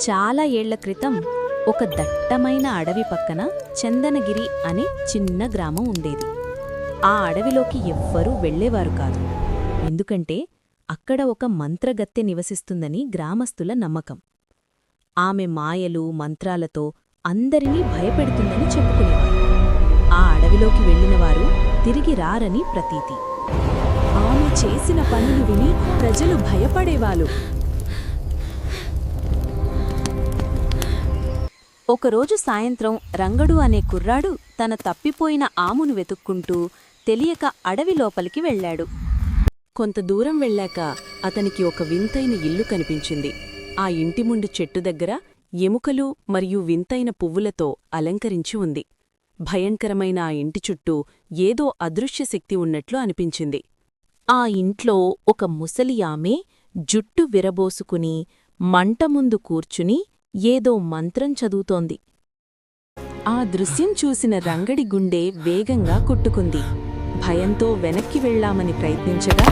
చాలా ఏళ్ల క్రితం ఒక దట్టమైన అడవి పక్కన చందనగిరి అనే చిన్న గ్రామం ఉండేది. ఆ అడవిలోకి ఎవ్వరూ వెళ్లేవారు కాదు. ఎందుకంటే అక్కడ ఒక మంత్రగత్తె నివసిస్తుందని గ్రామస్తుల నమ్మకం. ఆమె మాయలు మంత్రాలతో అందరినీ భయపెడుతుందని చెప్పుకునేవారు. ఆ అడవిలోకి వెళ్లినవారు తిరిగి రారని ప్రతీతి. ఆమె చేసిన పనులు విని ప్రజలు భయపడేవారు. ఒకరోజు సాయంత్రం రంగడు అనే కుర్రాడు తన తప్పిపోయిన ఆమును వెతుక్కుంటూ తెలియక అడవి లోపలికి వెళ్లాడు. కొంత దూరం వెళ్ళాక అతనికి ఒక వింతైన ఇల్లు కనిపించింది. ఆ ఇంటి ముందు చెట్టు దగ్గర ఎముకలు మరియు వింతైన పువ్వులతో అలంకరించి ఉంది. భయంకరమైన ఆ ఇంటి చుట్టూ ఏదో అదృశ్యశక్తి ఉన్నట్లు అనిపించింది. ఆ ఇంట్లో ఒక ముసలి ఆమె జుట్టు విరబోసుకుని మంట ముందు కూర్చుని ఏదో మంత్రం చదువుతోంది. ఆ దృశ్యం చూసిన రంగడి గుండె వేగంగా కొట్టుకుంది. భయంతో వెనక్కి వెళ్లామని ప్రయత్నించగా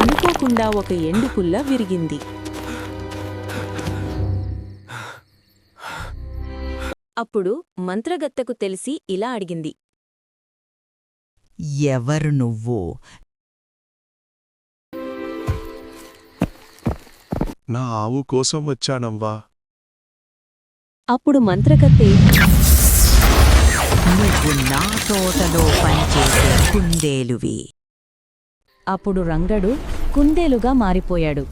అనుకోకుండా ఒక ఎండుపుల్ల విరిగింది. అప్పుడు మంత్రగత్తెకు తెలిసి ఇలా అడిగింది. ఎవరు నువ్వు? నా ఆవు కోసం వచ్చానవ్వా. అప్పుడు మంత్రగత్తె, నువ్వు నా తోటలో పనిచేసే కుందేలువి. అప్పుడు రంగడు కుందేలుగా మారిపోయాడు.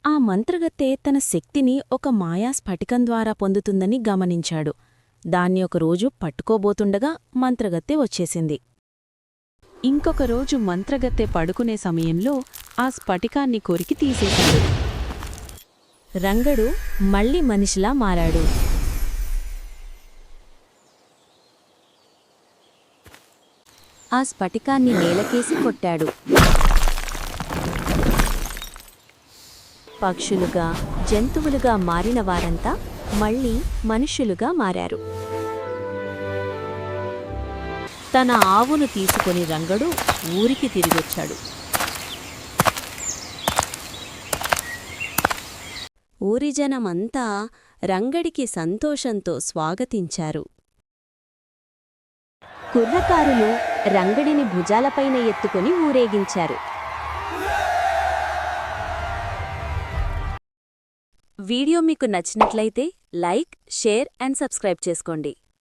ఆ మంత్రగత్తె తన శక్తిని ఒక మాయా స్ఫటికం ద్వారా పొందుతుందని గమనించాడు. దాన్ని ఒకరోజు పట్టుకోబోతుండగా మంత్రగత్తె వచ్చేసింది. ఇంకొక రోజు మంత్రగత్తె పడుకునే సమయంలో ఆ స్ఫటికాన్ని కొరికి తీసేశాడు. రంగడు మళ్ళీ మనిషిలా మారాడు. ఆ స్ఫటికాన్ని నేలకేసి కొట్టాడు. పక్షులుగా జంతువులుగా మారిన వారంతా మళ్ళీ మనుష్యులుగా మారారు. తన ఆవును తీసుకుని రంగడు ఊరికి తిరిగొచ్చాడు. ఊరి జనమంతా రంగడికి సంతోషంతో స్వాగతించారు. కుర్రకారులు రంగడిని భుజాలపైన ఎత్తుకుని ఊరేగించారు. వీడియో మీకు నచ్చినట్లయితే లైక్, షేర్ అండ్ సబ్స్క్రైబ్ చేసుకోండి.